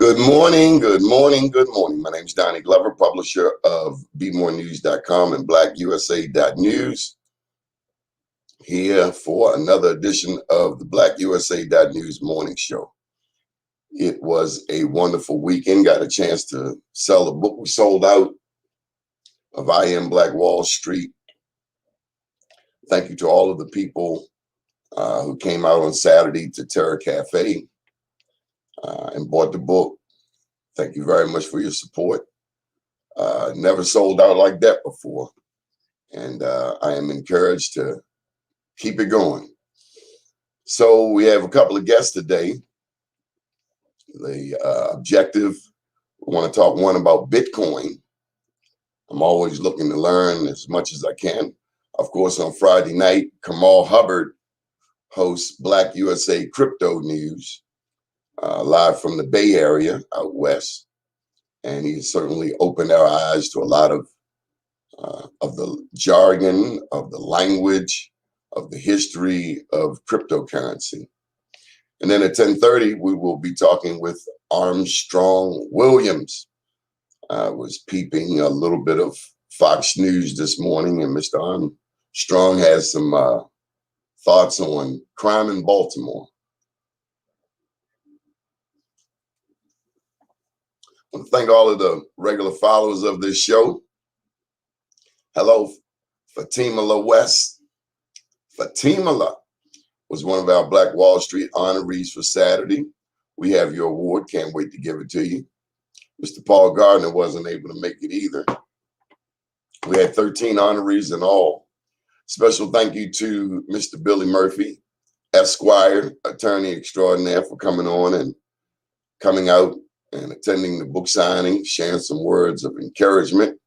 Good morning, good morning, good morning. My name is Donnie Glover, publisher of BMoreNews.com and BlackUSA.News, here for another edition of the BlackUSA.News Morning Show. It was a wonderful weekend. Got a chance to sell the book we sold out of I Am Black Wall Street. Thank you to all of the people who came out on Saturday to Terra Cafe and bought the book. Thank you very much for your support. Never sold out like that before. And I am encouraged to keep it going. So we have a couple of guests today. The objective, we want to talk one about Bitcoin. I'm always looking to learn as much as I can. Of course, on Friday night, Kamal Hubbard hosts Black USA Crypto News, live from the Bay Area out west. And he certainly opened our eyes to a lot of the jargon, of the language, of the history of cryptocurrency. And then at 10:30, we will be talking with Armstrong Williams. I was peeping a little bit of Fox News this morning, and Mr. Armstrong has some thoughts on crime in Baltimore. I want to thank all of the regular followers of this show. Hello, Fatima La West. Fatima La was one of our Black Wall Street honorees for Saturday. We have your award. Can't wait to give it to you. Mr. Paul Gardner wasn't able to make it either. We had 13 honorees in all. Special thank you to Mr. Billy Murphy, Esquire, attorney extraordinaire, for coming on and coming out and attending the book signing, sharing some words of encouragement.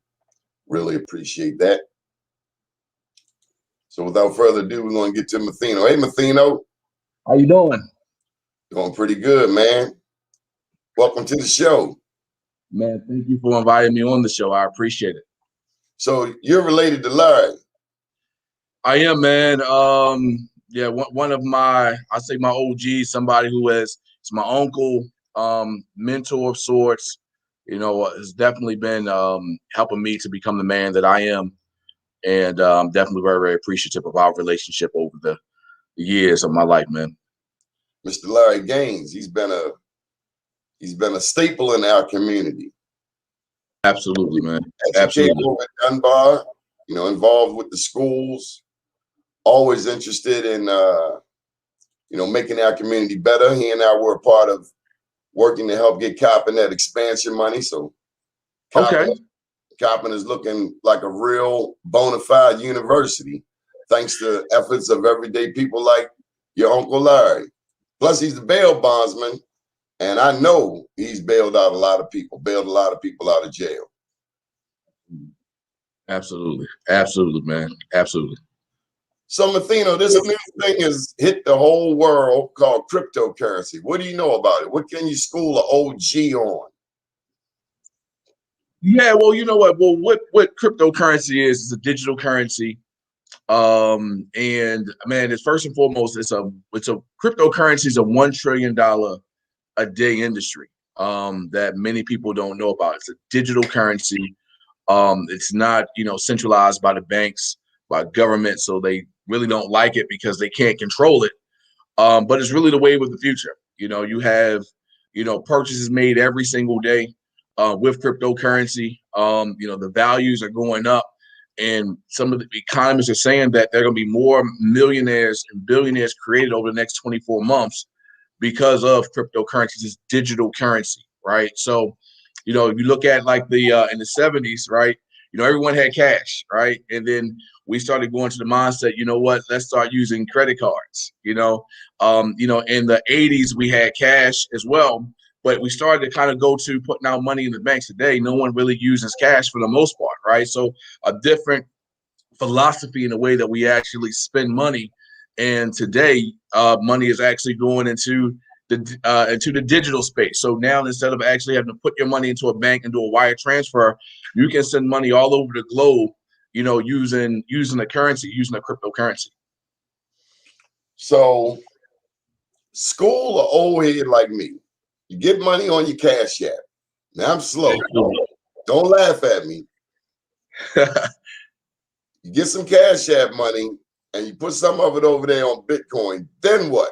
Really appreciate that. So without further ado, we're going to get to Matheno. Hey, Matheno. How you doing? Doing pretty good, man. Welcome to the show. Man, thank you for inviting me on the show. I appreciate it. So you're related to Larry? I am, man. Yeah, one of my, I say my OGs, somebody who is my uncle, mentor of sorts, has definitely been helping me to become the man that I am. And I'm definitely very, very appreciative of our relationship over the years of my life, man. Mr. Larry Gaines, he's been a staple in our community. Absolutely, man. Educated over at Dunbar, involved with the schools, always interested in making our community better. He and I were a part of working to help get Coppin that expansion money. So Coppin is looking like a real bona fide university, thanks to efforts of everyday people like your Uncle Larry. Plus, he's the bail bondsman, and I know he's bailed a lot of people out of jail. Absolutely. Absolutely, man. Absolutely. So, Matheno, this new thing has hit the whole world called cryptocurrency. What do you know about it? What can you school an OG on? Yeah, well, you know what? Well, what cryptocurrency is a digital currency. And man, it's first and foremost, it's a cryptocurrency is a $1 trillion a day industry that many people don't know about. It's a digital currency. It's not, centralized by the banks, by government, so they really don't like it because they can't control it. But it's really the wave of the future. You have, purchases made every single day with cryptocurrency. The values are going up, and some of the economists are saying that there are going to be more millionaires and billionaires created over the next 24 months because of cryptocurrency, this digital currency, right? So, you look at like the in the 70s, right? Everyone had cash, right? And then we started going to the mindset, let's start using credit cards. In the 80s we had cash as well, but we started to kind of go to putting our money in the banks. Today, no one really uses cash for the most part, right? So a different philosophy in the way that we actually spend money. And today, money is actually going into the digital space. So now, instead of actually having to put your money into a bank and do a wire transfer, you can send money all over the globe, using the currency, using a cryptocurrency. So, school or old head like me, You get money on your Cash App. Now I'm slow. Don't laugh at me. You get some Cash App money and you put some of it over there on Bitcoin. Then what?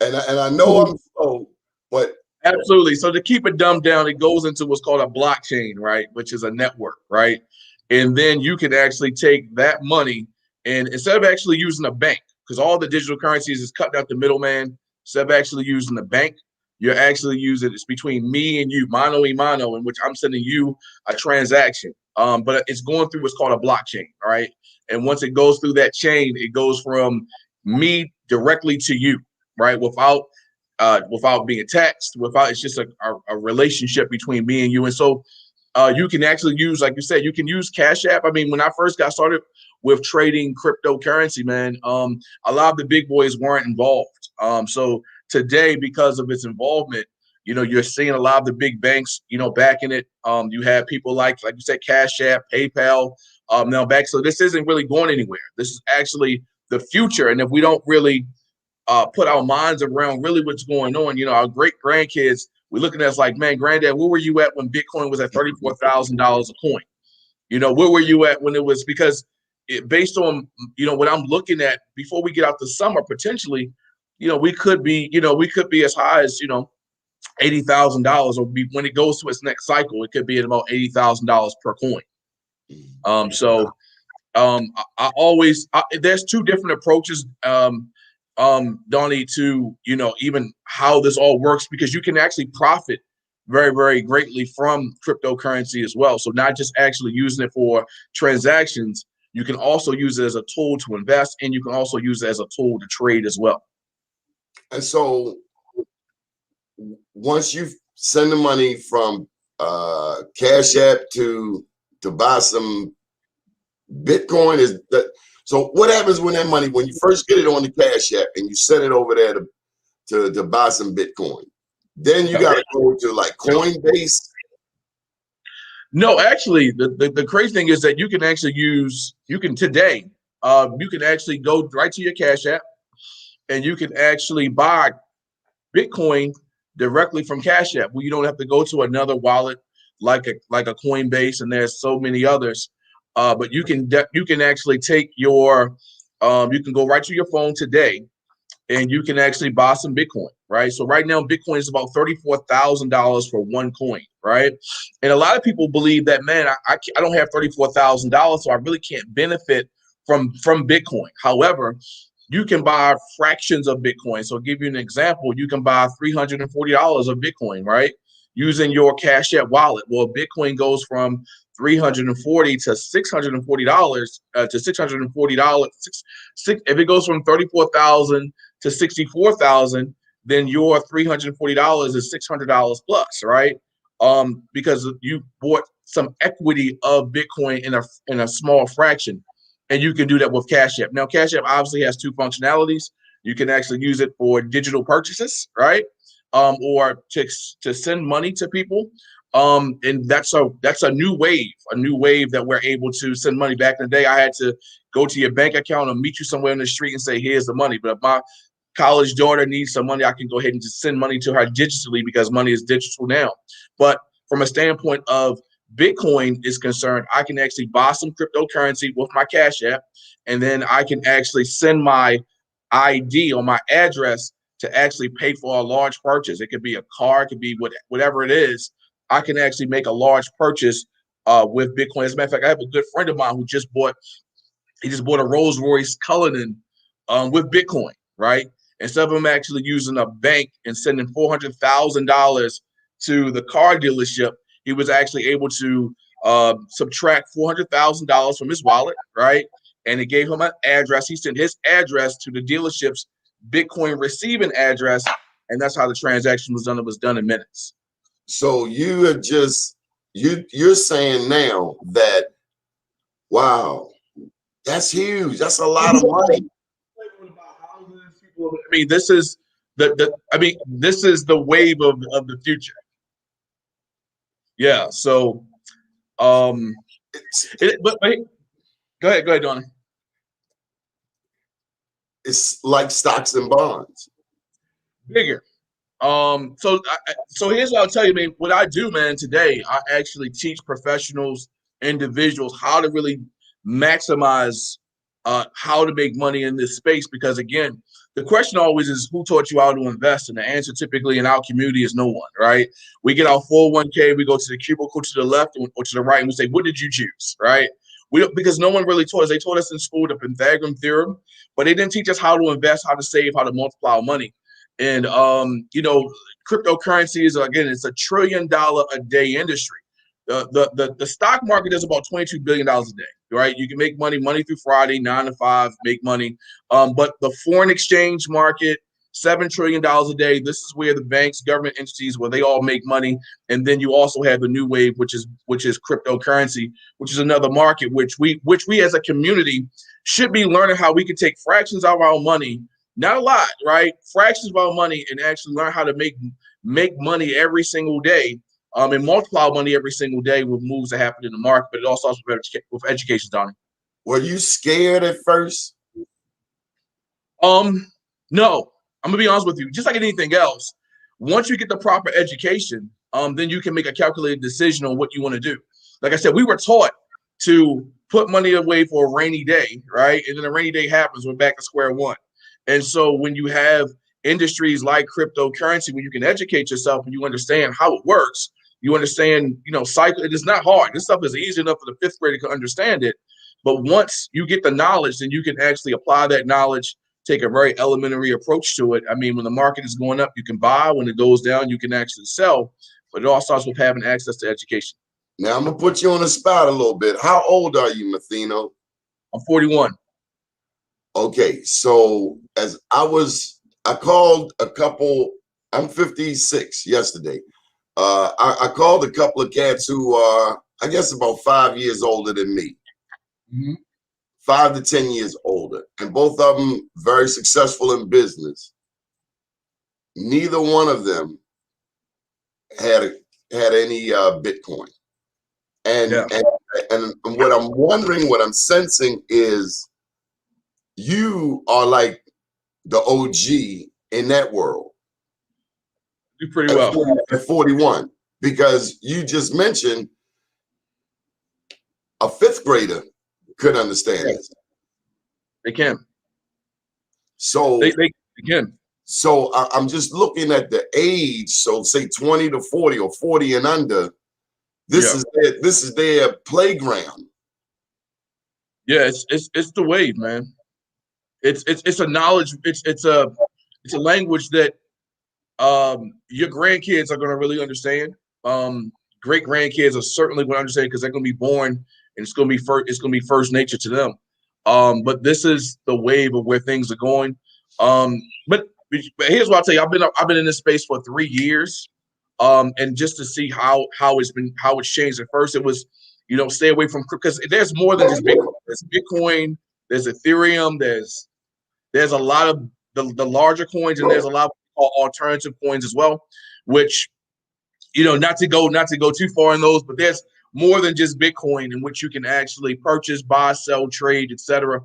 And I know I'm slow, but absolutely. So to keep it dumbed down, it goes into what's called a blockchain, right? Which is a network, right? And then you can actually take that money and instead of actually using a bank, because all the digital currencies is cutting out the middleman, instead of actually using the bank, you're actually using it's between me and you, mano y mano, in which I'm sending you a transaction. But it's going through what's called a blockchain, all right? And once it goes through that chain, it goes from me directly to you, right? Without being taxed, without it's just a relationship between me and you. And so you can actually use, like you said, you can use Cash App. I mean, when I first got started with trading cryptocurrency, man, a lot of the big boys weren't involved. So today, because of its involvement, you're seeing a lot of the big banks, backing it. You have people like you said, Cash App, PayPal, now back. So this isn't really going anywhere. This is actually the future. And if we don't really put our minds around really what's going on, our great grandkids, we're looking at us like, man, granddad, where were you at when Bitcoin was at $34,000 a coin? Where were you at when it was, because based on, what I'm looking at before we get out the summer, potentially, we could be as high as, $80,000 or when it goes to its next cycle, it could be at about $80,000 per coin. I always, there's two different approaches, Donnie, to, even how this all works, because you can actually profit very, very greatly from cryptocurrency as well. So not just actually using it for transactions, you can also use it as a tool to invest, and you can also use it as a tool to trade as well. And so once you send the money from Cash App to buy some Bitcoin, is that so what happens when that money, when you first get it on the Cash App and you send it over there to buy some Bitcoin, then you got to go to like Coinbase? No, actually, the crazy thing is that you can actually today, you can actually go right to your Cash App and you can actually buy Bitcoin directly from Cash App. Well, you don't have to go to another wallet like a Coinbase, and there's so many others. But you can actually take your you can go right to your phone today, and you can actually buy some Bitcoin, right? So right now, Bitcoin is about $34,000 for one coin, right? And a lot of people believe that, man, I don't have $34,000, so I really can't benefit from Bitcoin. However, you can buy fractions of Bitcoin. So I'll give you an example. You can buy $340 of Bitcoin, right? Using your Cash App wallet. Well, Bitcoin goes from $340 to $640 to $640. If it goes from 34,000 to 64,000, then your $340 is $600 plus, right? Because you bought some equity of Bitcoin in a small fraction. And you can do that with Cash App. Now, Cash App obviously has two functionalities. You can actually use it for digital purchases, right? Or to send money to people. And that's a new wave that we're able to send money. Back in the day, I had to go to your bank account and meet you somewhere in the street and say, here's the money. But if my college daughter needs some money, I can go ahead and just send money to her digitally, because money is digital now. But from a standpoint of Bitcoin is concerned, I can actually buy some cryptocurrency with my Cash App, and then I can actually send my ID or my address to actually pay for a large purchase. It could be a car, it could be whatever it is. I can actually make a large purchase with Bitcoin. As a matter of fact, I have a good friend of mine who just bought a Rolls Royce Cullinan with Bitcoin, right? Instead of him actually using a bank and sending $400,000 to the car dealership, he was actually able to subtract $400,000 from his wallet, right? And it gave him an address. He sent his address to the dealership's Bitcoin receiving address, and that's how the transaction was done. It was done in minutes. So you have just you're saying now that, wow, that's huge. That's a lot of money. I mean, this is this is the wave of the future. Yeah. So, but go ahead, Donnie. It's like stocks and bonds. Bigger. So here's what I'll tell you, man. What I do, man, today, I actually teach professionals, individuals, how to really maximize how to make money in this space. Because again, the question always is who taught you how to invest? And the answer typically in our community is no one, right? We get our 401k, we go to the cubicle to the left or to the right, and we say, what did you choose, right? We don't, because no one really taught us. They taught us in school the Pythagorean theorem, but they didn't teach us how to invest, how to save, how to multiply our money. And cryptocurrency is, again, it's $1 trillion a day industry. The stock market is about $22 billion a day, right? You can make money Monday through Friday, 9 to 5, make money. But the foreign exchange market, $7 trillion a day. This is where the banks, government entities, where they all make money. And then you also have the new wave, which is cryptocurrency, which is another market which we as a community should be learning how we can take fractions of our money, not a lot, right? Fractions of our money, and actually learn how to make money every single day, and multiply money every single day with moves that happen in the market. But it all starts with education, Donnie. Were you scared at first? No, I'm gonna be honest with you. Just like anything else, once you get the proper education, then you can make a calculated decision on what you want to do. Like I said, we were taught to put money away for a rainy day, right? And then a rainy day happens, we're back to square one. And so when you have industries like cryptocurrency, when you can educate yourself and you understand how it works, you understand, cycle. It is not hard. This stuff is easy enough for the fifth grader to understand it. But once you get the knowledge, then you can actually apply that knowledge, take a very elementary approach to it. I mean, when the market is going up, you can buy. When it goes down, you can actually sell. But it all starts with having access to education. Now, I'm going to put you on the spot a little bit. How old are you, Matheno? I'm 41. Okay, so I called a couple, I'm 56 yesterday. I called a couple of cats who are, I guess, about 5 years older than me. Mm-hmm. 5 to 10 years older, and both of them very successful in business. Neither one of them had any Bitcoin. And, yeah. and what I'm wondering, what I'm sensing is you are like the OG in that world. Do pretty well. At 41, because you just mentioned a fifth grader could understand this. They can. So they can. So I'm just looking at the age. So say 20 to 40 or 40 and under. This is their playground. Yeah, it's the wave, man. It's a knowledge. It's a language that your grandkids are going to really understand. Great grandkids are certainly going to understand because they're going to be born and it's going to be first nature to them. But this is the wave of where things are going. But here's what I'll tell you. I've been in this space for 3 years. And just to see how it's changed. At first it was, stay away from, because there's more than just Bitcoin. There's Bitcoin, there's Ethereum, there's a lot of the larger coins, and there's a lot of alternative coins as well, which, not to go too far in those, but there's more than just Bitcoin in which you can actually purchase, buy, sell, trade, etc.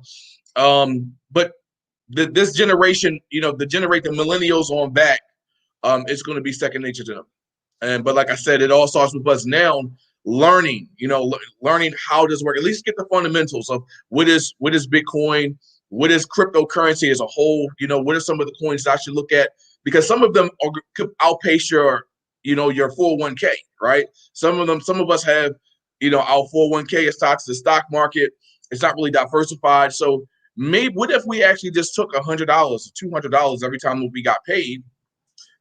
But this generation, the millennials on back, it's going to be second nature to them. But like I said, it all starts with us now learning how does it work. At least get the fundamentals of what is Bitcoin, what is cryptocurrency as a whole. What are some of the coins that I should look at, because some of them could outpace your 401k, right? Some of us have, our 401k is tied to the stock market. It's not really diversified. So maybe what if we actually just took $100 or $200 every time we got paid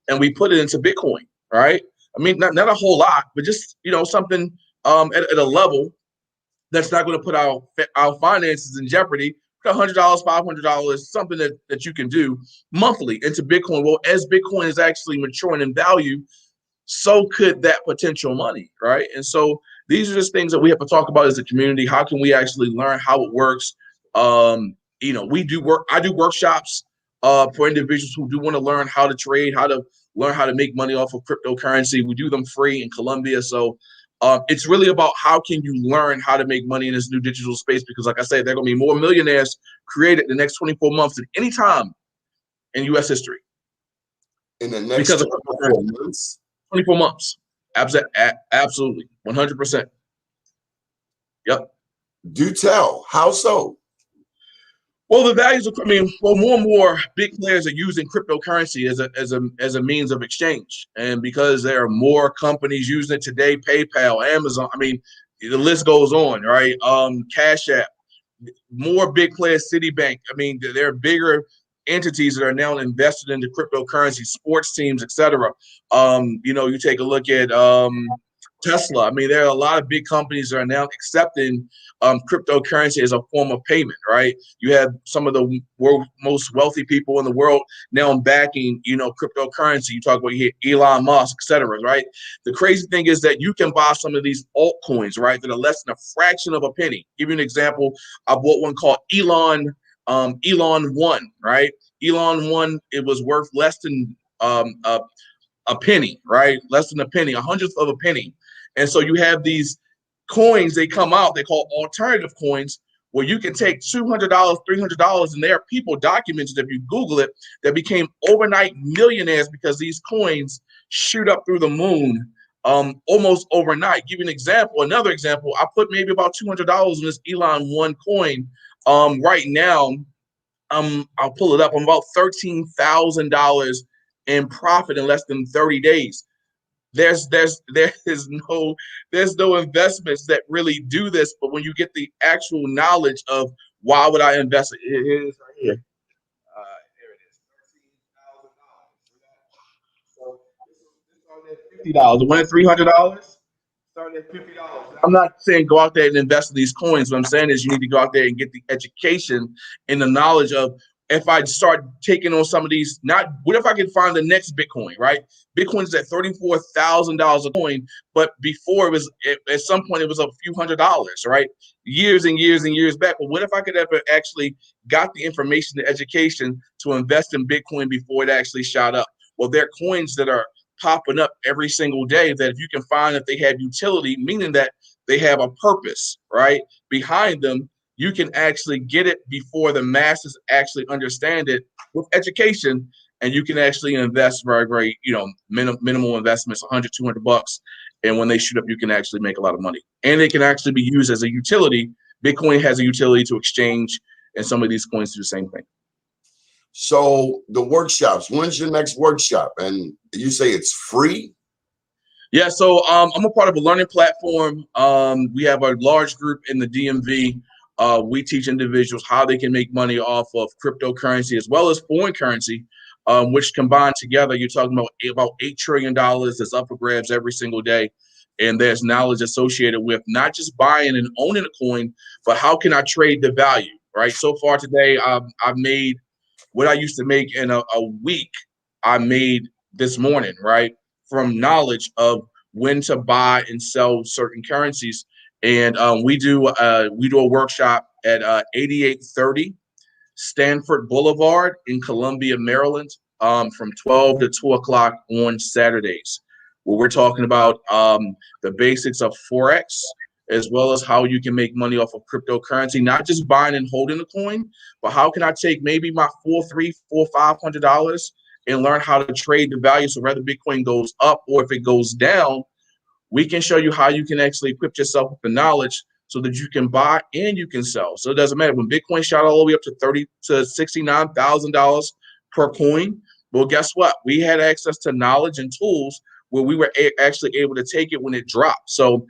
and we put it into Bitcoin, right? I mean, not a whole lot, but just, something at a level that's not going to put our finances in jeopardy. $100, $500, something that you can do monthly into Bitcoin. Well, as Bitcoin is actually maturing in value, so could that potential money, right? And so these are just things that we have to talk about as a community. How can we actually learn how it works? We do work. I do workshops for individuals who do want to learn how to trade, how to learn how to make money off of cryptocurrency. We do them free in Colombia. So it's really about how can you learn how to make money in this new digital space, because like I said, there are going to be more millionaires created in the next 24 months than any time in U.S. history. in the next because of 24 months? 24 months. Absolutely. 100%. Yep. Do tell. How so? Well, the values of, more and more big players are using cryptocurrency as a means of exchange. And because there are more companies using it today, PayPal, Amazon, the list goes on, right? Cash App, more big players, Citibank. There are bigger entities that are now invested into cryptocurrency, sports teams, etc. You take a look at Tesla. There are a lot of big companies that are now accepting cryptocurrency as a form of payment, right? You have some of the most wealthy people in the world now backing, cryptocurrency. You talk about Elon Musk, etc., right? The crazy thing is that you can buy some of these altcoins, right, that are less than a fraction of a penny. Give you an example. I bought one called Elon One, right? Elon One, it was worth less than a penny, right? Less than a penny, a hundredth of a penny. And so you have these coins, they come out, they call alternative coins, where you can take $200, $300, and there are people documented, if you Google it, that became overnight millionaires because these coins shoot up through the moon almost overnight. Give you an example, another example, I put maybe about $200 in this Elon One coin. Right now, I'll pull it up, I'm about $13,000 in profit in less than 30 days. There's no investments that really do this, but when you get the actual knowledge of why would I invest it, it is right here. Here it is, $13,000. So this started at $50. It went at $300. Starting at $50. I'm not saying go out there and invest in these coins. What I'm saying is you need to go out there and get the education and the knowledge of, if I start taking on some of these, what if I can find the next Bitcoin, right? Bitcoin is at $34,000 a coin, but before it was, at some point, it was a few $100s, right? Years and years and years back. But what if I could ever actually got the information, the education to invest in Bitcoin before it actually shot up? Well, there are coins that are popping up every single day that if you can find that they have utility, meaning that they have a purpose, right, behind them, you can actually get it before the masses actually understand it with education, and you can actually invest very, very, minimal investments, 100, $200. And when they shoot up, you can actually make a lot of money. And it can actually be used as a utility. Bitcoin has a utility to exchange, and some of these coins do the same thing. So the workshops, when's your next workshop? And you say it's free? Yeah, so I'm a part of a learning platform. We have a large group in the DMV. We teach individuals how they can make money off of cryptocurrency as well as foreign currency, which combined together, you're talking about $8 trillion that's up for grabs every single day. And there's knowledge associated with not just buying and owning a coin, but how can I trade the value, right? So far today, I've made what I used to make in a week, I made this morning, right? From knowledge of when to buy and sell certain currencies. And we do a workshop at 8830 Stanford Boulevard in Columbia, Maryland, from 12 to 2 o'clock on Saturdays, where we're talking about the basics of Forex, as well as how you can make money off of cryptocurrency, not just buying and holding a coin, but how can I take maybe my $500 and learn how to trade the value. So whether Bitcoin goes up or if it goes down, we can show you how you can actually equip yourself with the knowledge so that you can buy and you can sell. So it doesn't matter. When Bitcoin shot all the way up to $30,000 to $69,000 per coin, well, guess what? We had access to knowledge and tools where we were actually able to take it when it dropped. So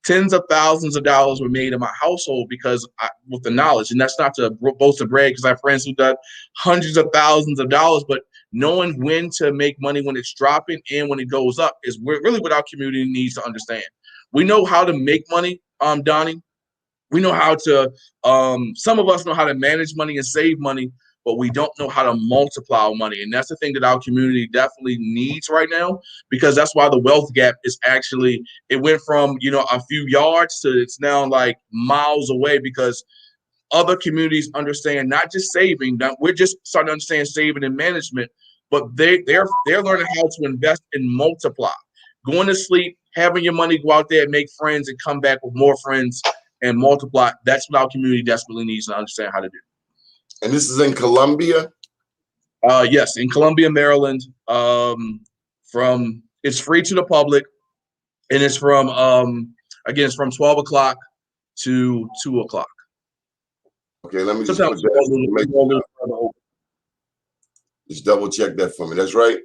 tens of thousands of dollars were made in my household because with the knowledge, and that's not to boast and brag because I have friends who got hundreds of thousands of dollars, but knowing when to make money when it's dropping and when it goes up is really what our community needs to understand. We know how to make money, Donnie. We know how to, some of us know how to manage money and save money, but we don't know how to multiply our money. And that's the thing that our community definitely needs right now, because that's why the wealth gap is actually, it went from, a few yards to it's now like miles away, because other communities understand not just saving. We're just starting to understand saving and management, but they're learning how to invest and multiply. Going to sleep, having your money go out there and make friends and come back with more friends and multiply. That's what our community desperately needs to understand how to do. And this is in Columbia? Yes, in Columbia, Maryland. From it's free to the public, and it's from again, it's from 12 o'clock to 2 o'clock. Okay, let me just Sometimes put that. further Just double check that for me. That's right.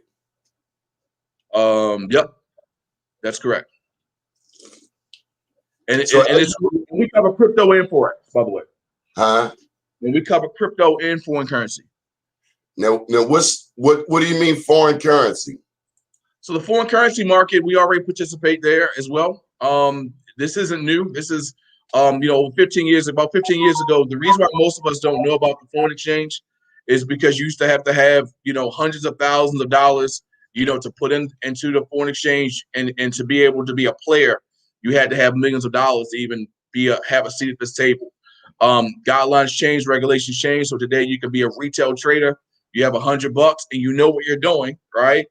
Yep, that's correct. And So, we cover crypto and forex, by the way. huh? And we cover crypto and foreign currency. Now, what do you mean foreign currency? So the foreign currency market, we already participate there as well. This isn't new. This is, 15 years ago, the reason why most of us don't know about the foreign exchange is because you used to have, hundreds of thousands of dollars, to put into the foreign exchange and to be able to be a player, you had to have millions of dollars to even have a seat at this table. Guidelines change, regulations change. So today you can be a retail trader. You have $100 and you know what you're doing, right?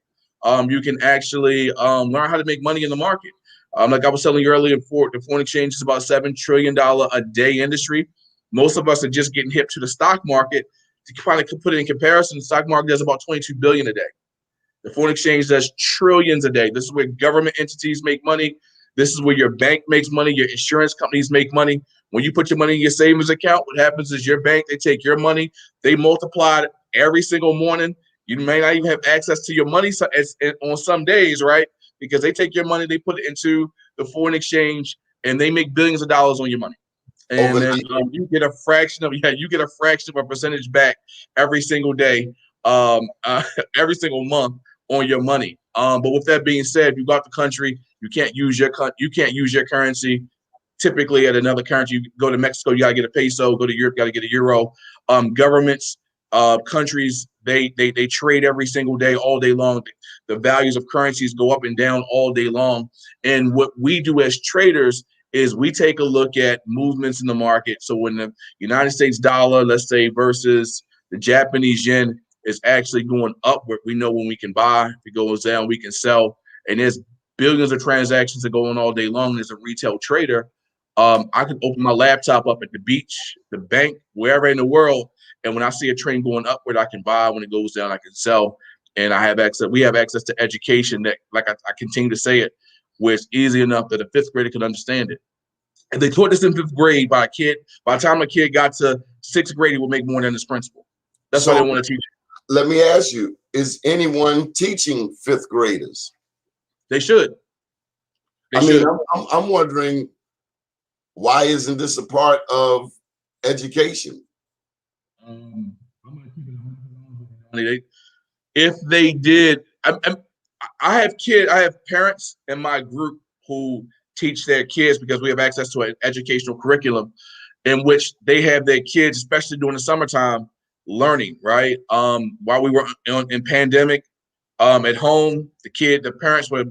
You can actually learn how to make money in the market. Like I was telling you earlier, the foreign exchange is about $7 trillion a day industry. Most of us are just getting hip to the stock market. To kind of put it in comparison, the stock market does about 22 billion a day. The foreign exchange does trillions a day. This is where government entities make money. This is where your bank makes money. Your insurance companies make money. When you put your money in your savings account, what happens is your bank, they take your money, they multiply it every single morning. You may not even have access to your money on some days, right? Because they take your money, they put it into the foreign exchange, and they make billions of dollars on your money. And then you get a fraction of a percentage back every single day, every single month on your money. But with that being said, if you got the country, you can't use your currency. Typically, at another currency, you go to Mexico, you gotta get a peso. Go to Europe, you gotta get a euro. Governments, countries, they trade every single day, all day long. The values of currencies go up and down all day long. And what we do as traders is we take a look at movements in the market. So when the United States dollar, let's say, versus the Japanese yen is actually going upward, we know when we can buy. If it goes down, we can sell. And there's billions of transactions that go on all day long. As a retail trader, I can open my laptop up at the beach, the bank, wherever in the world. And when I see a trend going upward, I can buy. When it goes down, I can sell. And I have access. We have access to education that, like I continue to say it, where it's easy enough that a fifth grader can understand it. And they taught this in fifth grade by a kid. By the time a kid got to sixth grade, he would make more than his principal. That's why they want to teach it. Let me ask you, is anyone teaching fifth graders? They should. I'm wondering, why isn't this a part of education? I'm going to keep it 100. If they did, I have parents in my group who teach their kids because we have access to an educational curriculum in which they have their kids, especially during the summertime, learning, right? While we were in pandemic, at home, the parents were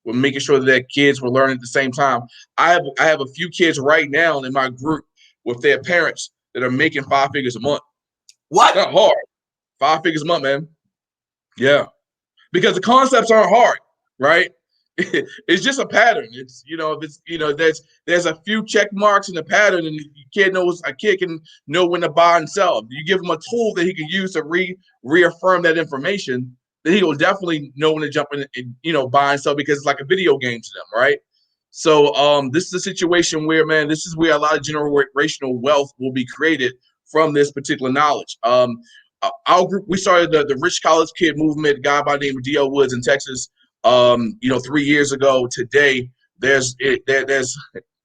making sure that their kids were learning at the same time. I have a few kids right now in my group with their parents that are making 5 figures a month. What? It's not hard. 5 figures a month, man. Yeah. Because the concepts aren't hard, right? It's just a pattern. It's there's a few check marks in the pattern, and a kid can know when to buy and sell. You give him a tool that he can use to reaffirm that information, then he will definitely know when to jump in and buy and sell, because it's like a video game to them, right? So this is a situation where, man, this is where a lot of generational wealth will be created from this particular knowledge. Our group, we started the Rich College Kid movement. A guy by the name of D.L. Woods in Texas. 3 years ago today, there's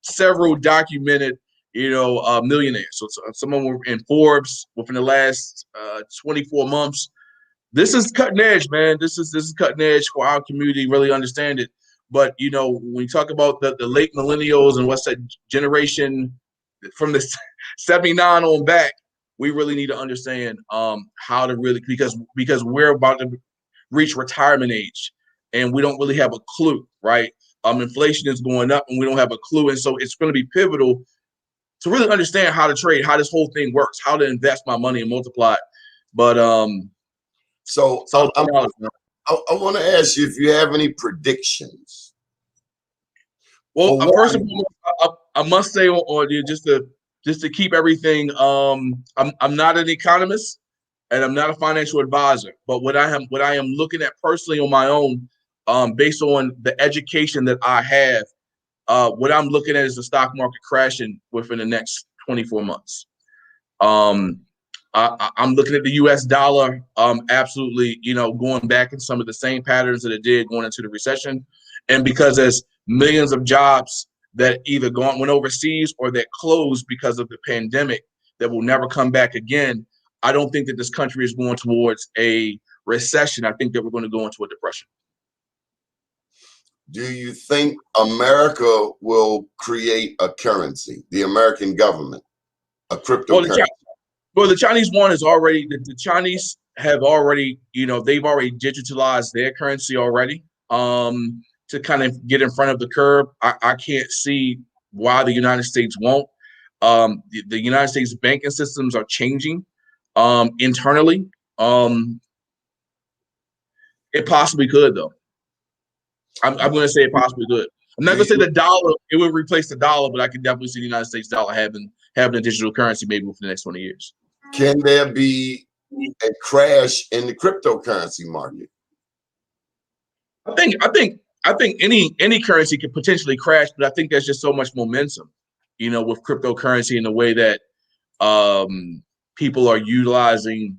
several documented, millionaires. So some of them were in Forbes within the last 24 months. This is cutting edge, man. This is cutting edge for our community. Really understand it. But when you talk about the late millennials and what's that generation from the 79 on back, we really need to understand how to really, because we're about to reach retirement age and we don't really have a clue, right? Inflation is going up and we don't have a clue. And so it's going to be pivotal to really understand how to trade, how this whole thing works, how to invest my money and multiply it. But I want to ask you if you have any predictions. Well, first of all, I must say, just to keep everything, I'm not an economist. and I'm not a financial advisor, but what I am looking at personally on my own, based on the education that I have, what I'm looking at is the stock market crashing within the next 24 months. I'm looking at the U.S. dollar, absolutely, going back in some of the same patterns that it did going into the recession, and because there's millions of jobs that either went overseas or that closed because of the pandemic that will never come back again. I don't think that this country is going towards a recession. I think that we're going to go into a depression. Do you think America will create a currency, the American government, a cryptocurrency? Well, the Chinese one is already, the Chinese have already, they've already digitalized their currency already to kind of get in front of the curve. I can't see why the United States won't. The United States banking systems are changing internally. It possibly could, though. I'm going to say it possibly could. I'm not going to say the dollar, it would replace the dollar, but I can definitely see the United States dollar having a digital currency maybe within the next 20 years. Can there be a crash in the cryptocurrency market? I think any currency could potentially crash, but I think there's just so much momentum, with cryptocurrency and the way that people are utilizing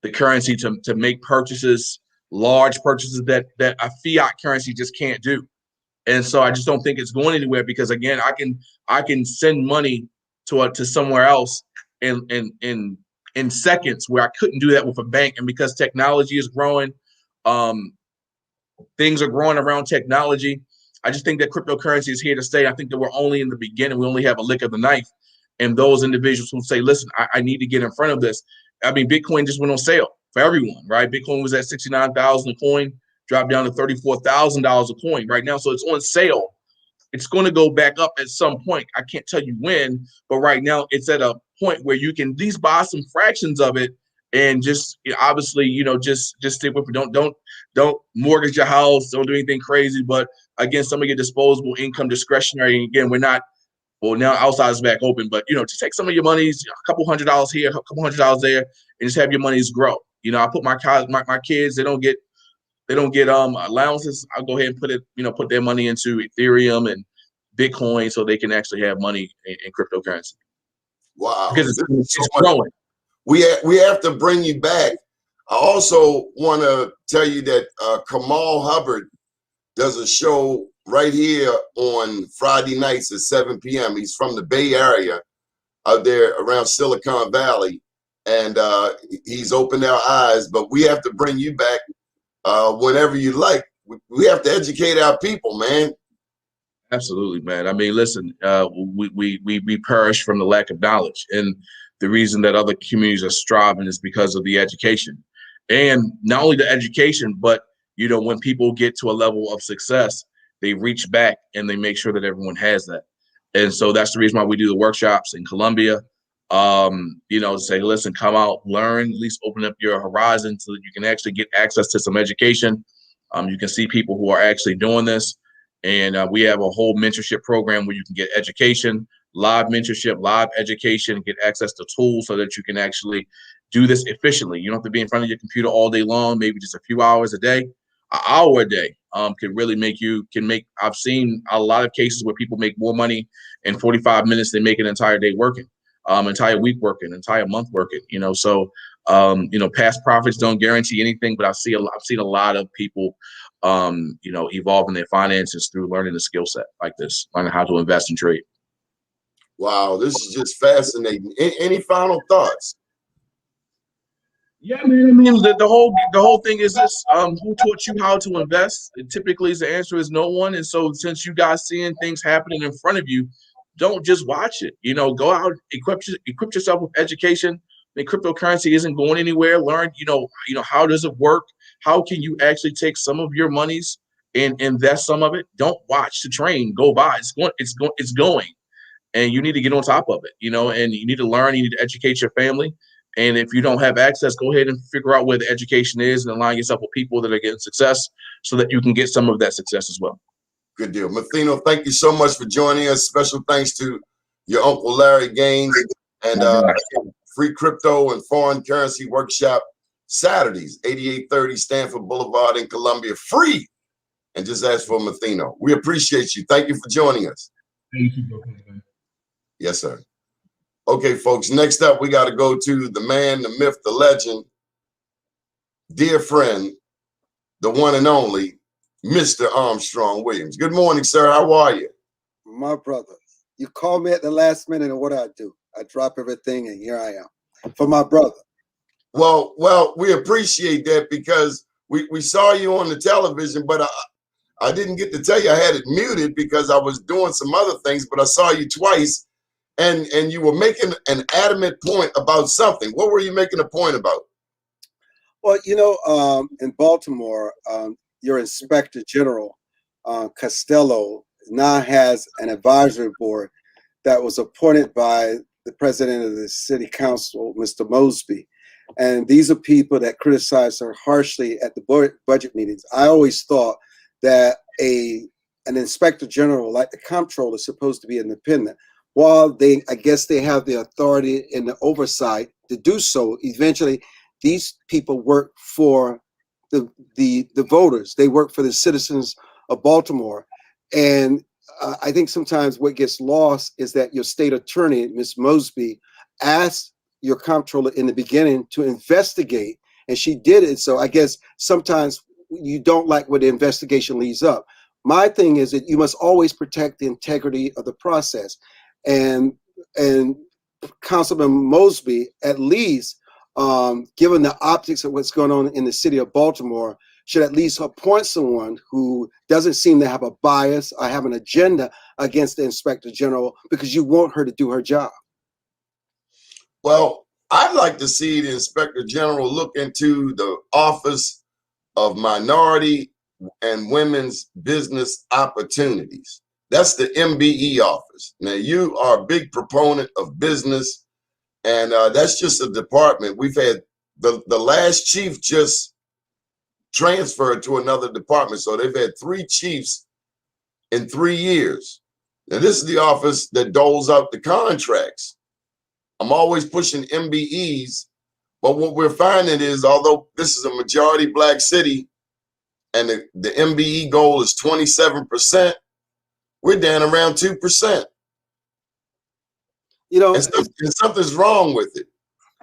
the currency to make purchases, large purchases that a fiat currency just can't do. And so I just don't think it's going anywhere because, again, I can send money to somewhere else in seconds where I couldn't do that with a bank. And because technology is growing, things are growing around technology. I just think that cryptocurrency is here to stay. I think that we're only in the beginning. We only have a lick of the knife. And those individuals who say, listen, I need to get in front of this. I mean, Bitcoin just went on sale for everyone, right? Bitcoin was at 69,000 a coin, dropped down to $34,000 a coin right now. So it's on sale. It's going to go back up at some point. I can't tell you when, but right now it's at a point where you can at least buy some fractions of it and just obviously, just stick with it. Don't mortgage your house. Don't do anything crazy. But again, some of your disposable income discretionary. Again, we're not, well, now outside is back open, but just take some of your monies, a couple $100 here, a couple $100 there, and just have your monies grow. I put my kids, they don't get allowances. I'll go ahead and put their money into Ethereum and Bitcoin so they can actually have money in cryptocurrency. Wow, because it's growing. We have to bring you back. I also want to tell you that Kamal Hubbard does a show right here on Friday nights at 7 p.m. He's from the Bay Area out there around Silicon Valley, and he's opened our eyes. But we have to bring you back whenever you like. We have to educate our people, man. Absolutely, man. I mean, listen, we perish from the lack of knowledge, and the reason that other communities are striving is because of the education, and not only the education, but when people get to a level of success, they reach back and they make sure that everyone has that. And so that's the reason why we do the workshops in Columbia. Say, listen, come out, learn, at least open up your horizon so that you can actually get access to some education. You can see people who are actually doing this. And we have a whole mentorship program where you can get education, live mentorship, live education, get access to tools so that you can actually do this efficiently. You don't have to be in front of your computer all day long, maybe just a few hours a day. An hour a day can really I've seen a lot of cases where people make more money in 45 minutes than make an entire day working, entire week working, entire month working, So, past profits don't guarantee anything, but I've seen a lot of people, evolving their finances through learning a skill set like this, learning how to invest and trade. Wow, this is just fascinating. Any final thoughts? Yeah, man. I mean, the whole thing is this: who taught you how to invest? And typically, the answer is no one. And so, since you guys seeing things happening in front of you, don't just watch it. Go out, equip yourself with education. The cryptocurrency isn't going anywhere. Learn, how does it work? How can you actually take some of your monies and invest some of it? Don't watch the train go by. It's going, and you need to get on top of it. And you need to learn. You need to educate your family. And if you don't have access, go ahead and figure out where the education is and align yourself with people that are getting success so that you can get some of that success as well. Good deal. Matheno, thank you so much for joining us. Special thanks to your Uncle Larry Gaines and free crypto and foreign currency workshop Saturdays, 8830 Stanford Boulevard in Columbia, free. And just ask for Matheno. We appreciate you. Thank you for joining us. Thank you, man. Yes, sir. Okay, folks, next up, we got to go to the man, the myth, the legend, dear friend, the one and only, Mr. Armstrong Williams. Good morning, sir. How are you? My brother, you call me at the last minute, and what do? I drop everything, and here I am for my brother. Well, we appreciate that because we saw you on the television, but I didn't get to tell you I had it muted because I was doing some other things, but I saw you twice, and you were making an adamant point about something. What were you making a point about? Well, in Baltimore, your Inspector General, Costello, now has an advisory board that was appointed by the president of the city council, Mr. Mosby. And these are people that criticize her harshly at the budget meetings. I always thought that an inspector general like the comptroller is supposed to be independent. While I guess they have the authority and the oversight to do so, eventually these people work for the voters. They work for the citizens of Baltimore. And I think sometimes what gets lost is that your state attorney, Ms. Mosby, asked your comptroller in the beginning to investigate, and she did it. So I guess sometimes you don't like where the investigation leads up. My thing is that you must always protect the integrity of the process. And Councilman Mosby, at least, given the optics of what's going on in the city of Baltimore, should at least appoint someone who doesn't seem to have a bias or have an agenda against the inspector general, because you want her to do her job. Well, I'd like to see the inspector general look into the Office of Minority and Women's Business Opportunities. That's the MBE office. Now, you are a big proponent of business, and that's just a department. We've had the last chief just transferred to another department. So they've had 3 chiefs in 3 years. Now, this is the office that doles out the contracts. I'm always pushing MBEs, but what we're finding is, although this is a majority Black city and the MBE goal is 27%, we're down around 2%. And something's wrong with it.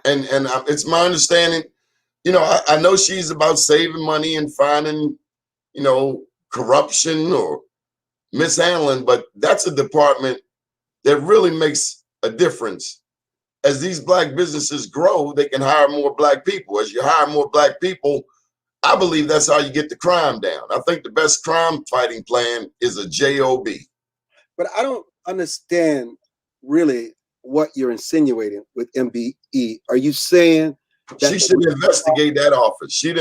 And it's my understanding, I know she's about saving money and finding, corruption or mishandling, but that's a department that really makes a difference. As these Black businesses grow, they can hire more Black people. As you hire more Black people, I believe that's how you get the crime down. I think the best crime fighting plan is a JOB. But I don't understand really what you're insinuating with MBE. Are you saying that she should investigate that office? She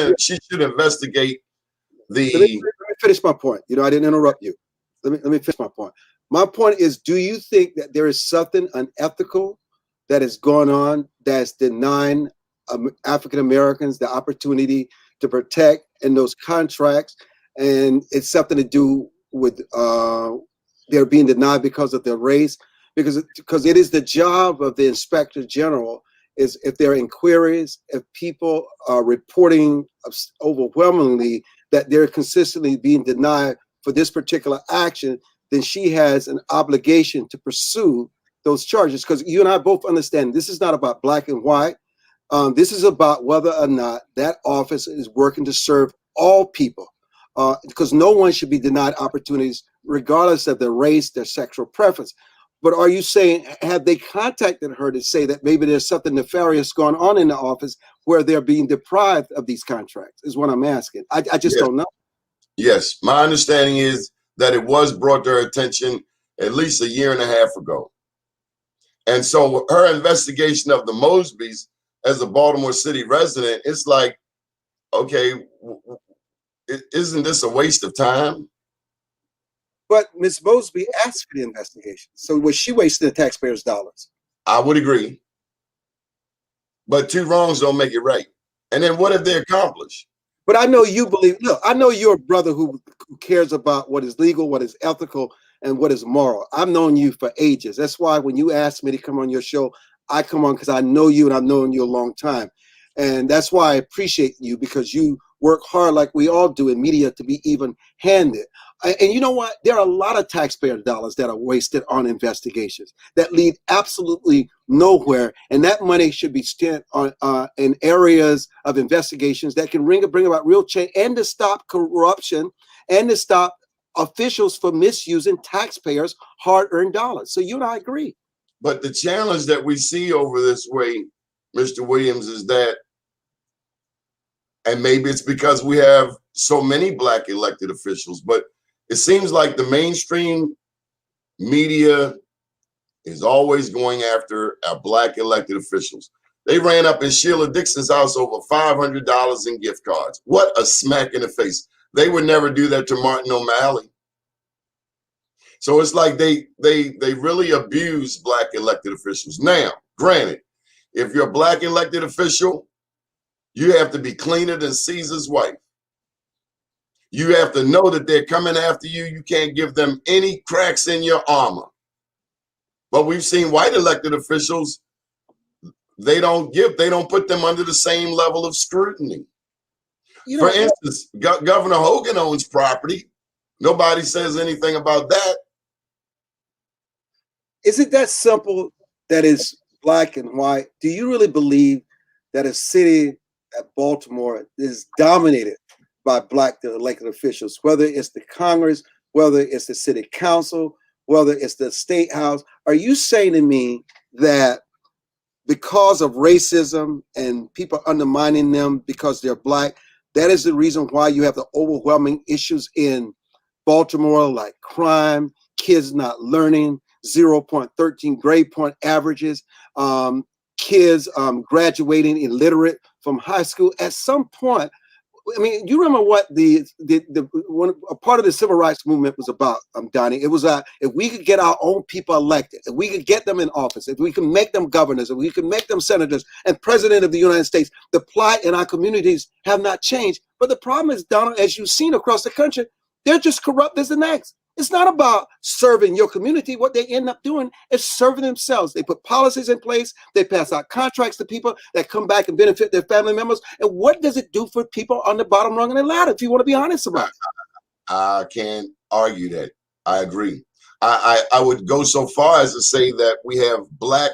should investigate the. Let me finish my point. I didn't interrupt you. Let me finish my point. My point is, do you think that there is something unethical that is going on that's denying African Americans the opportunity to protect in those contracts, and it's something to do with they're being denied because of their race? Because it is the job of the inspector general, is if there are inquiries, if people are reporting overwhelmingly that they're consistently being denied for this particular action, then she has an obligation to pursue those charges. Because you and I both understand this is not about black and white. This is about whether or not that office is working to serve all people, because no one should be denied opportunities regardless of their race, their sexual preference. But are you saying, have they contacted her to say that maybe there's something nefarious going on in the office where they're being deprived of these contracts, is what I'm asking. I just don't know. Yes, my understanding is that it was brought to her attention at least a year and a half ago. And so her investigation of the Mosbys as a Baltimore City resident, it's like, okay, isn't this a waste of time? But Ms. Mosby asked for the investigation. So was she wasting the taxpayers' dollars? I would agree. But two wrongs don't make it right. And then what have they accomplished? But I know you believe, look, I know you're a brother who cares about what is legal, what is ethical, and what is moral. I've known you for ages. That's why when you asked me to come on your show, I come on because I know you and I've known you a long time. And that's why I appreciate you, because you work hard like we all do in media to be even-handed. And you know what? There are a lot of taxpayer dollars that are wasted on investigations that lead absolutely nowhere. And that money should be spent on in areas of investigations that can bring about real change, and to stop corruption, and to stop officials from misusing taxpayers' hard-earned dollars. So you and I agree. But the challenge that we see over this way, Mr. Williams, is that, and maybe it's because we have so many Black elected officials, but it seems like the mainstream media is always going after our Black elected officials. They ran up in Sheila Dixon's house over $500 in gift cards. What a smack in the face. They would never do that to Martin O'Malley. So it's like they really abuse Black elected officials. Now, granted, if you're a Black elected official, you have to be cleaner than Caesar's wife. You have to know that they're coming after you. You can't give them any cracks in your armor. But we've seen white elected officials, they don't put them under the same level of scrutiny. For instance, Governor Hogan owns property. Nobody says anything about that. Is it that simple that it's black and white? Do you really believe that a city at Baltimore is dominated by Black elected officials, whether it's the Congress, whether it's the city council, whether it's the state house? Are you saying to me that because of racism and people undermining them because they're Black, that is the reason why you have the overwhelming issues in Baltimore, like crime, kids not learning, 0.13 grade point averages, kids graduating illiterate from high school? At some point, I mean, you remember what a part of the civil rights movement was about, Donnie? It was if we could get our own people elected, if we could get them in office, if we can make them governors, if we can make them senators and president of the United States, the plight in our communities have not changed. But the problem is, Donald, as you've seen across the country, they're just corrupt as the next. It's not about serving your community. What they end up doing is serving themselves. They put policies in place. They pass out contracts to people that come back and benefit their family members. And what does it do for people on the bottom rung of the ladder, if you want to be honest about it? I can't argue that. I agree. I would go so far as to say that we have Black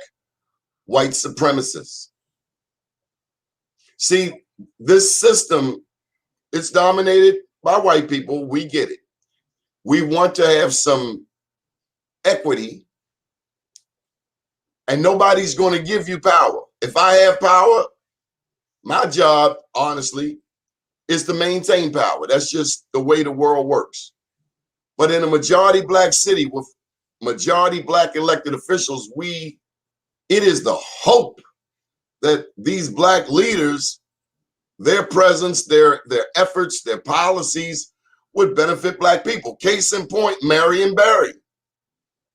white supremacists. See, this system, it's dominated by white people. We get it. We want to have some equity, and nobody's going to give you power. If I have power, my job, honestly, is to maintain power. That's just the way the world works. But in a majority Black city with majority Black elected officials, it is the hope that these Black leaders, their presence, their efforts, their policies would benefit Black people. Case in point, Marion Barry.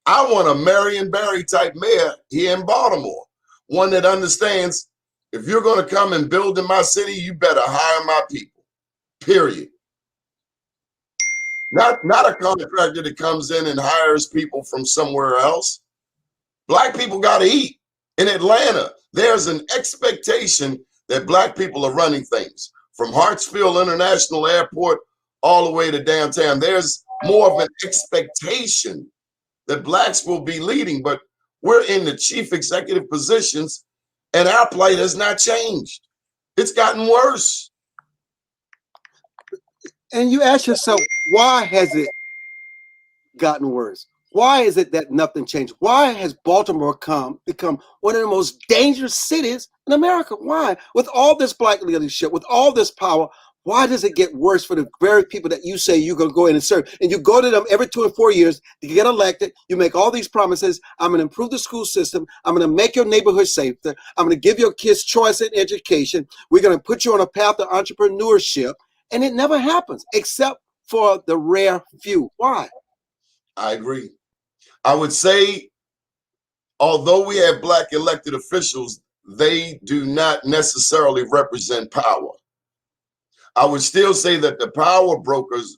I want a Marion Barry type mayor here in Baltimore. One that understands, if you're going to come and build in my city, you better hire my people, period. Not a contractor that comes in and hires people from somewhere else. Black people got to eat. In Atlanta, there's an expectation that Black people are running things. From Hartsfield International Airport all the way to downtown, there's more of an expectation that Blacks will be leading, but we're in the chief executive positions and our plight has not changed. It's gotten worse. And you ask yourself, why has it gotten worse? Why is it that nothing changed? Why has Baltimore become one of the most dangerous cities in America? Why? With all this Black leadership, with all this power, why does it get worse for the very people that you say you're going to go in and serve? And you go to them every 2 and 4 years to get elected. You make all these promises. I'm going to improve the school system. I'm going to make your neighborhood safer. I'm going to give your kids choice in education. We're going to put you on a path of entrepreneurship. And it never happens except for the rare few. Why? I agree. I would say, although we have Black elected officials, they do not necessarily represent power. I would still say that the power brokers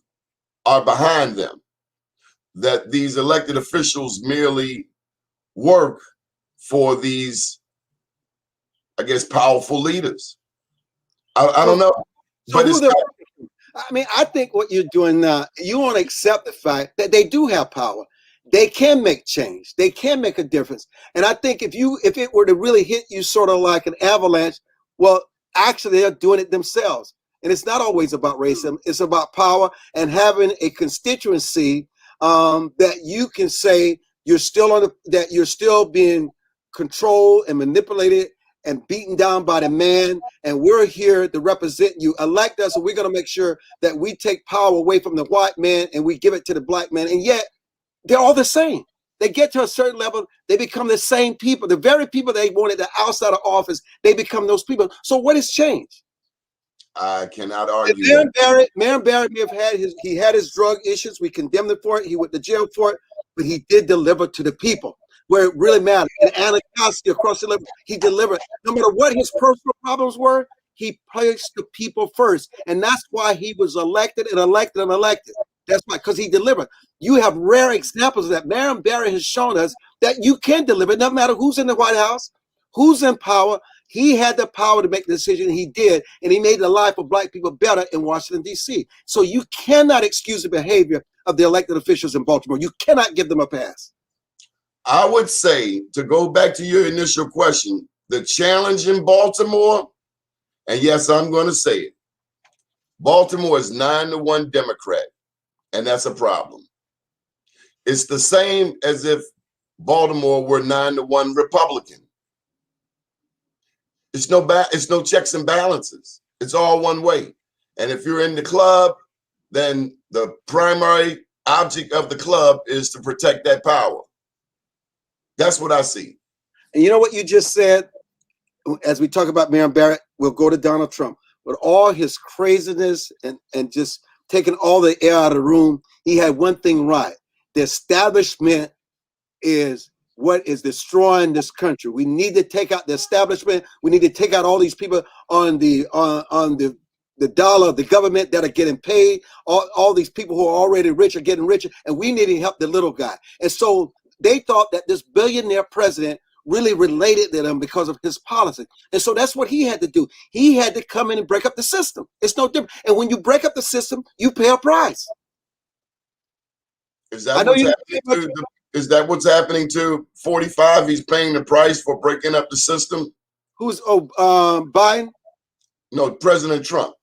are behind them, that these elected officials merely work for these, I guess, powerful leaders. I don't know. So But who it's they're not, working for? I mean, I think what you're doing now, you want to accept the fact that they do have power. They can make change. They can make a difference. And I think if it were to really hit you sort of like an avalanche, well, actually they're doing it themselves. And it's not always about racism. It's about power and having a constituency that you can say that you're still being controlled and manipulated and beaten down by the man, and we're here to represent you. Elect us, and we're going to make sure that we take power away from the white man and we give it to the black man. And yet, they're all the same. They get to a certain level, they become the same people. The very people they wanted to outside of office, they become those people. So what has changed? I cannot argue that. Mayor Barrett may have had his drug issues. We condemned him for it. He went to jail for it, but he did deliver to the people where it really mattered. And Anacostia across the level, he delivered. No matter what his personal problems were, he placed the people first. And that's why he was elected and elected and elected. That's why, because he delivered. You have rare examples of that. Mayor Barrett has shown us that you can deliver, no matter who's in the White House, who's in power. He had the power to make the decision. He did, and he made the life of black people better in Washington, D.C. So you cannot excuse the behavior of the elected officials in Baltimore. You cannot give them a pass. I would say, to go back to your initial question, the challenge in Baltimore, and yes, I'm going to say it, Baltimore is 9-1 Democrat, and that's a problem. It's the same as if Baltimore were 9-1 Republican. It's no checks and balances. It's all one way. And if you're in the club, then the primary object of the club is to protect that power. That's what I see. And you know what you just said? As we talk about Mayor Barrett, we'll go to Donald Trump. With all his craziness and just taking all the air out of the room, he had one thing right. The establishment is what is destroying this country. We need to take out the establishment. We need to take out all these people on the dollar, the government that are getting paid. All these people who are already rich are getting richer, and we need to help the little guy. And so they thought that this billionaire president really related to them because of his policy. And so that's what he had to do. He had to come in and break up the system. It's no different. And when you break up the system, you pay a price. Is that what's happening to 45? He's paying the price for breaking up the system. Who's Biden? No, President Trump.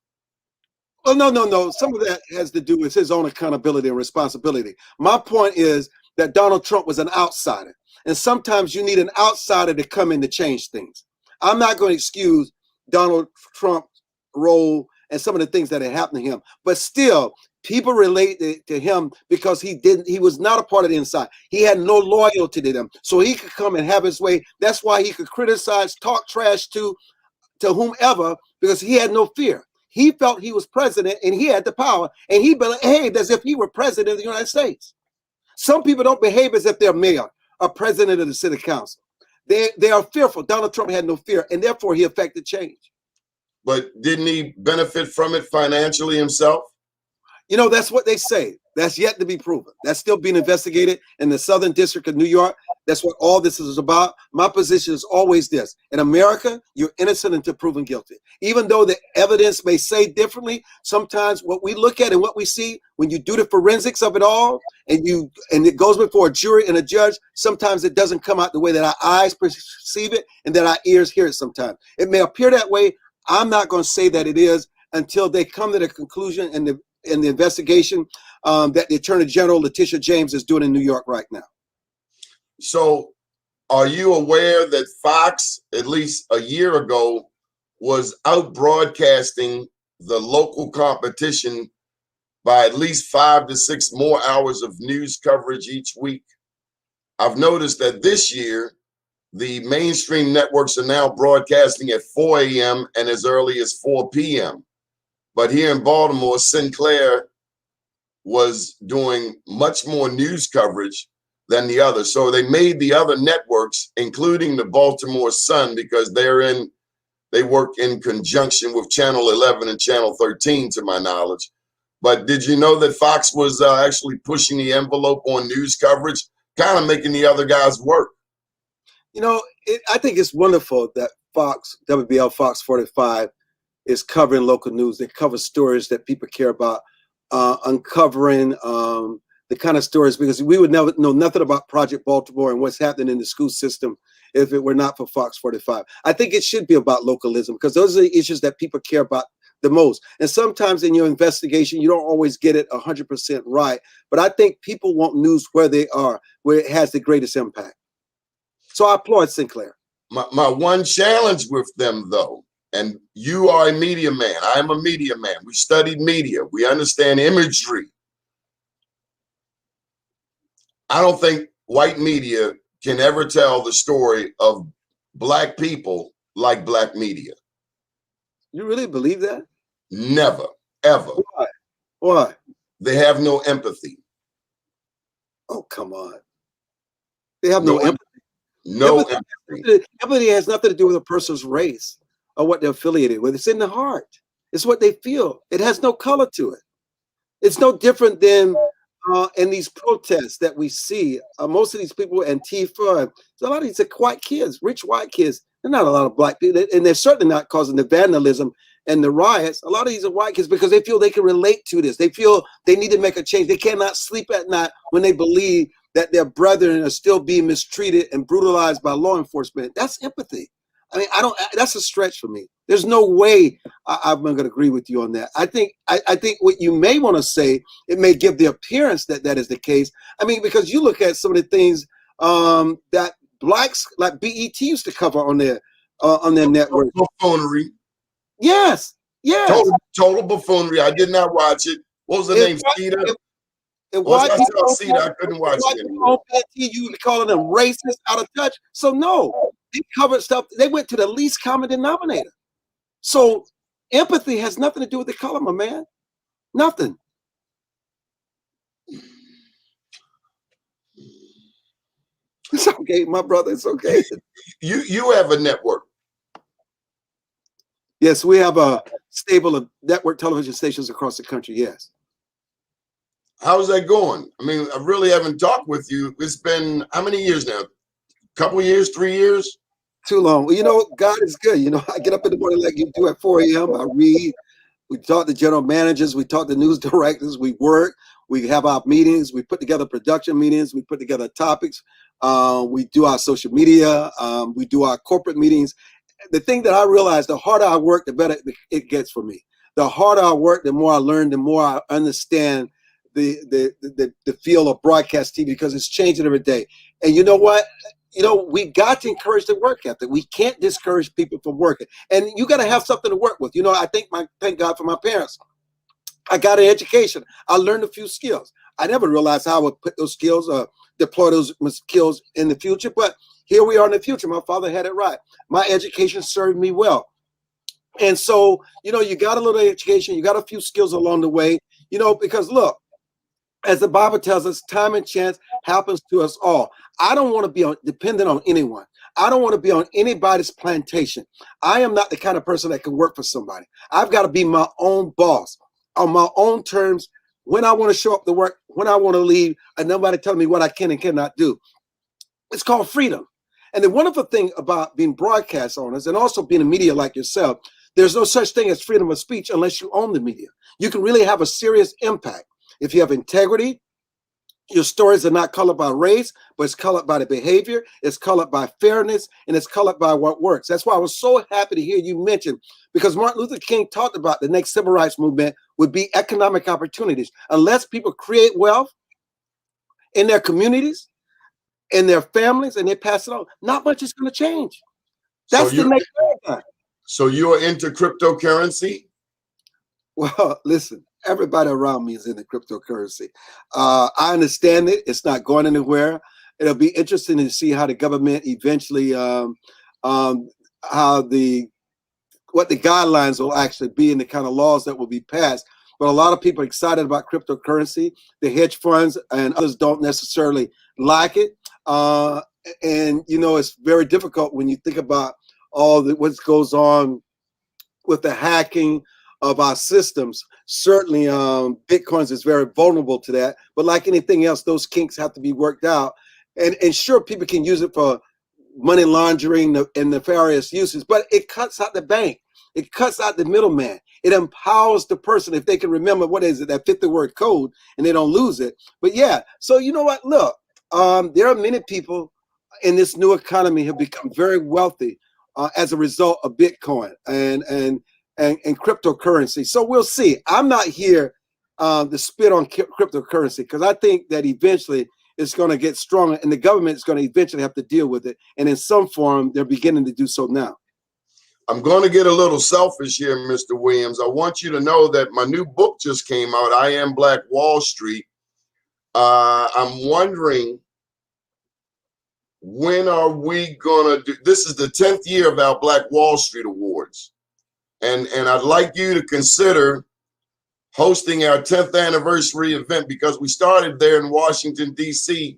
Oh, no. Some of that has to do with his own accountability and responsibility. My point is that Donald Trump was an outsider. And sometimes you need an outsider to come in to change things. I'm not going to excuse Donald Trump's role and some of the things that had happened to him. But still, people relate to him because he was not a part of the inside. He had no loyalty to them. So he could come and have his way. That's why he could criticize, talk trash to whomever, because he had no fear. He felt he was president and he had the power, and he behaved as if he were president of the United States. Some people don't behave as if they're mayor or president of the city council. They are fearful. Donald Trump had no fear, and therefore he affected change. But didn't he benefit from it financially himself? You know, that's what they say. That's yet to be proven. That's still being investigated in the Southern District of New York. That's what all this is about. My position is always this. In America, you're innocent until proven guilty. Even though the evidence may say differently, sometimes what we look at and what we see, when you do the forensics of it all, and it goes before a jury and a judge, sometimes it doesn't come out the way that our eyes perceive it and that our ears hear it sometimes. It may appear that way. I'm not going to say that it is until they come to the conclusion and the investigation that the Attorney General, Letitia James, is doing in New York right now. So are you aware that Fox, at least a year ago, was out broadcasting the local competition by at least 5 to 6 more hours of news coverage each week? I've noticed that this year, the mainstream networks are now broadcasting at 4 a.m. and as early as 4 p.m. But here in Baltimore, Sinclair was doing much more news coverage than the others. So they made the other networks, including the Baltimore Sun, because they work in conjunction with Channel 11 and Channel 13, to my knowledge. But did you know that Fox was actually pushing the envelope on news coverage, kind of making the other guys work? You know, I think it's wonderful that Fox, WBL Fox 45, is covering local news. They cover stories that people care about, uncovering the kind of stories, because we would never know nothing about Project Baltimore and what's happening in the school system if it were not for Fox 45. I think it should be about localism, because those are the issues that people care about the most. And sometimes in your investigation, you don't always get it 100% right. But I think people want news where they are, where it has the greatest impact. So I applaud Sinclair. My one challenge with them, though, and you are a media man, I'm a media man. We studied media. We understand imagery. I don't think white media can ever tell the story of Black people like Black media. You really believe that? Never, ever. Why? Why? They have no empathy. Oh, come on. They have no empathy. No empathy. Empathy has nothing to do with a person's race or what they're affiliated with. It's in the heart. It's what they feel. It has no color to it. It's no different than in these protests that we see. Most of these people, Antifa, a lot of these are white kids, rich white kids. They're not a lot of Black people, and they're certainly not causing the vandalism and the riots. A lot of these are white kids because they feel they can relate to this. They feel they need to make a change. They cannot sleep at night when they believe that their brethren are still being mistreated and brutalized by law enforcement. That's empathy. I mean, that's a stretch for me. There's no way I'm going to agree with you on that. I think what you may want to say, it may give the appearance that that is the case. I mean, because you look at some of the things that Blacks like BET used to cover on their network. Buffoonery. Yes. Total buffoonery. I did not watch it. What was the name? Cedar? Once I saw Cedar, I couldn't watch it anymore. You would call them racist, out of touch. So no, they covered stuff. They went to the least common denominator. So empathy has nothing to do with the color, my man. Nothing. It's okay, my brother. It's okay. You have a network. Yes, we have a stable of network television stations across the country. Yes. How's that going? I mean, I really haven't talked with you. It's been how many years now? Couple of years, 3 years? Too long. Well, you know, God is good. You know, I get up in the morning like you do at 4 a.m. I read. We talk to general managers. We talk to news directors. We work. We have our meetings. We put together production meetings. We put together topics. We do our social media. We do our corporate meetings. The thing that I realize, the harder I work, the better it gets for me. The harder I work, the more I learn, the more I understand the field of broadcast TV, because it's changing every day. And you know what? You know, we got to encourage the work ethic. We can't discourage people from working. And you got to have something to work with. You know, thank God for my parents. I got an education. I learned a few skills. I never realized how I would put those skills, deploy those skills in the future. But here we are in the future. My father had it right. My education served me well. And so, you know, you got a little education. You got a few skills along the way, you know, because look, as the Bible tells us, time and chance happens to us all. I don't want to be dependent on anyone. I don't want to be on anybody's plantation. I am not the kind of person that can work for somebody. I've got to be my own boss on my own terms, when I want to show up to work, when I want to leave, and nobody telling me what I can and cannot do. It's called freedom. And the wonderful thing about being broadcast owners and also being a media like yourself, there's no such thing as freedom of speech unless you own the media. You can really have a serious impact. If you have integrity, your stories are not colored by race, but it's colored by the behavior, it's colored by fairness, and it's colored by what works. That's why I was so happy to hear you mention, because Martin Luther King talked about the next civil rights movement would be economic opportunities. Unless people create wealth in their communities, in their families, and they pass it on, not much is going to change. That's the next paradigm. So you're into cryptocurrency? Well, listen, everybody around me is into cryptocurrency. I understand it. It's not going anywhere. It'll be interesting to see how the government eventually, what the guidelines will actually be and the kind of laws that will be passed. But a lot of people are excited about cryptocurrency. The hedge funds and others don't necessarily like it. And, you know, it's very difficult when you think about all what goes on with the hacking of our systems. Certainly, Bitcoins is very vulnerable to that. But like anything else, those kinks have to be worked out. And sure, people can use it for money laundering and nefarious uses, but it cuts out the bank. It cuts out the middleman. It empowers the person if they can remember, what is it, that 50-word code, and they don't lose it. But yeah, so you know what? Look, there are many people in this new economy who have become very wealthy as a result of Bitcoin and cryptocurrency. So we'll see. I'm not here to spit on cryptocurrency, because I think that eventually it's going to get stronger, and the government is going to eventually have to deal with it. And in some form, they're beginning to do so now. I'm going to get a little selfish here, Mr. Williams. I want you to know that my new book just came out, I Am Black Wall Street. I'm wondering, when are we going to do, this is the 10th year of our Black Wall Street Awards. And I'd like you to consider hosting our 10th anniversary event, because we started there in Washington, D.C.,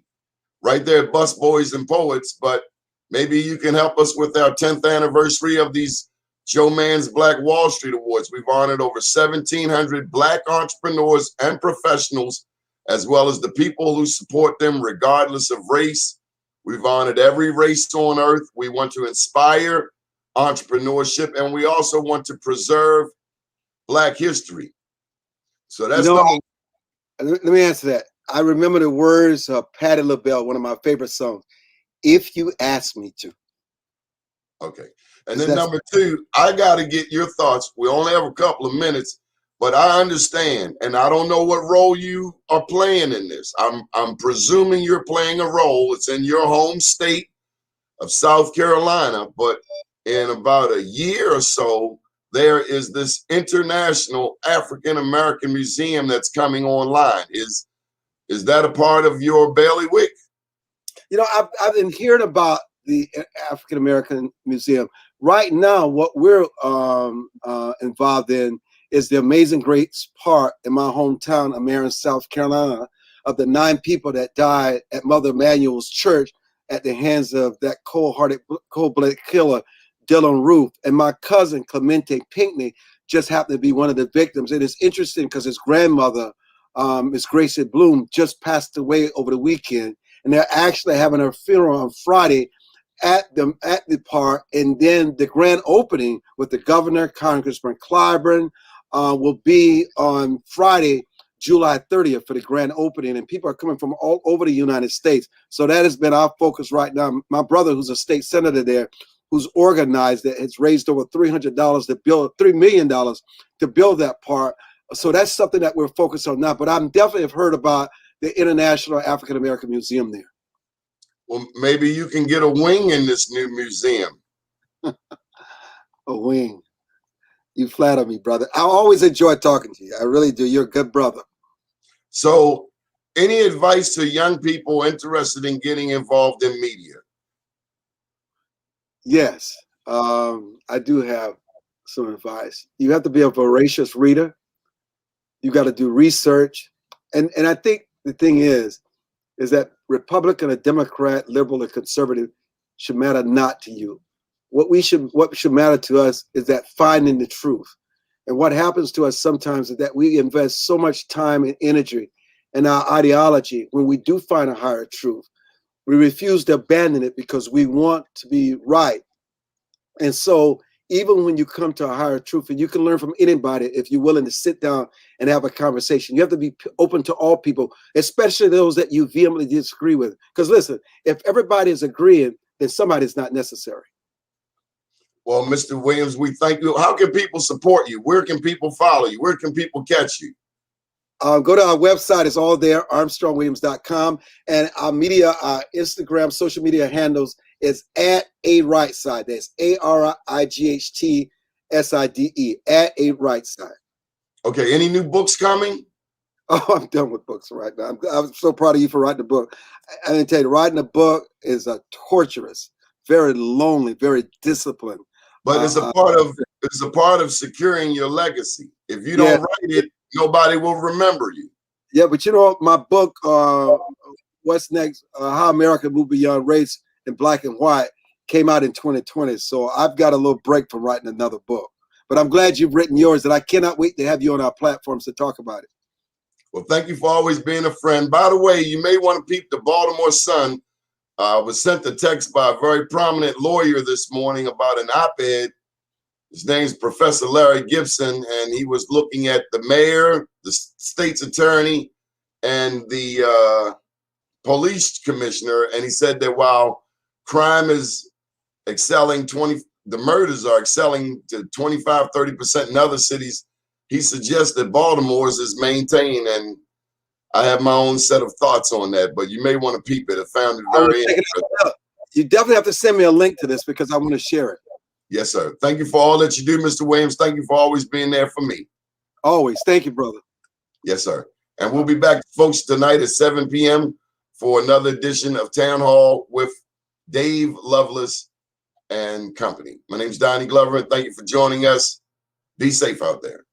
right there at Bus Boys and Poets. But maybe you can help us with our 10th anniversary of these Joe Mann's Black Wall Street Awards. We've honored over 1,700 Black entrepreneurs and professionals, as well as the people who support them regardless of race. We've honored every race on earth. We want to inspire entrepreneurship, and we also want to preserve Black history. So that's let me answer that. I remember the words of Patti LaBelle, one of my favorite songs, "If You Ask Me To." Okay. And then number two, I got to get your thoughts. We only have a couple of minutes, but I understand, and I don't know what role you are playing in this. I'm presuming you're playing a role. It's in your home state of South Carolina, but in about a year or so, there is this International African American Museum that's coming online. Is that a part of your bailiwick? You know, I've been hearing about the African American Museum. Right now, what we're involved in is the Amazing Grace Park in my hometown of Marion, South Carolina, of the 9 people that died at Mother Emanuel's Church at the hands of that cold-blooded killer, Dylan Roof. And my cousin, Clemente Pinckney, just happened to be one of the victims. And it's interesting because his grandmother, Miss Gracie Bloom, just passed away over the weekend. And they're actually having her funeral on Friday at the park, and then the grand opening with the governor, Congressman Clyburn, will be on Friday, July 30th, for the grand opening, and people are coming from all over the United States. So that has been our focus right now. My brother, who's a state senator there, who's organized it, has raised over $3 million to build that park. So that's something that we're focused on now. But I definitely have heard about the International African American Museum there. Well, maybe you can get a wing in this new museum. A wing. You flatter me, brother. I always enjoy talking to you. I really do. You're a good brother. So, any advice to young people interested in getting involved in media? Yes, I do have some advice. You have to be a voracious reader. You got to do research. And I think the thing is that Republican or Democrat, liberal or conservative should matter not to you. What should matter to us is that finding the truth. And what happens to us sometimes is that we invest so much time and energy in our ideology. When we do find a higher truth, we refuse to abandon it because we want to be right. And so even when you come to a higher truth, and you can learn from anybody if you're willing to sit down and have a conversation, you have to be open to all people, especially those that you vehemently disagree with. Because listen, if everybody is agreeing, then somebody's not necessary. Well, Mr. Williams, we thank you. How can people support you? Where can people follow you? Where can people catch you? Go to our website. It's all there, armstrongwilliams.com. And our media, our Instagram, social media handles is at @ARightside. That's ARIGHTSIDE, @ARightside. Okay. Any new books coming? Oh, I'm done with books right now. I'm so proud of you for writing a book. I didn't tell you, writing a book is a torturous, very lonely, very disciplined. But it's a part of securing your legacy. If you don't write it, nobody will remember you. Yeah, but you know, my book, What's Next? How America Moved Beyond Race in Black and White, came out in 2020. So I've got a little break from writing another book. But I'm glad you've written yours, and I cannot wait to have you on our platforms to talk about it. Well, thank you for always being a friend. By the way, you may want to peep the Baltimore Sun. Was sent a text by a very prominent lawyer this morning about an op-ed His name's Professor Larry Gibson, and he was looking at the mayor, the state's attorney, and the police commissioner, and he said that while crime is excelling, the murders are excelling to 25-30% in other cities, he suggests that Baltimore's is maintained, and I have my own set of thoughts on that, but you may want to peep it. I found it very interesting. You definitely have to send me a link to this because I want to share it. Yes, sir. Thank you for all that you do, Mr. Williams. Thank you for always being there for me. Always. Thank you, brother. Yes, sir. And we'll be back, folks, tonight at 7 p.m. for another edition of Town Hall with Dave Lovelace and company. My name's Donnie Glover. Thank you for joining us. Be safe out there.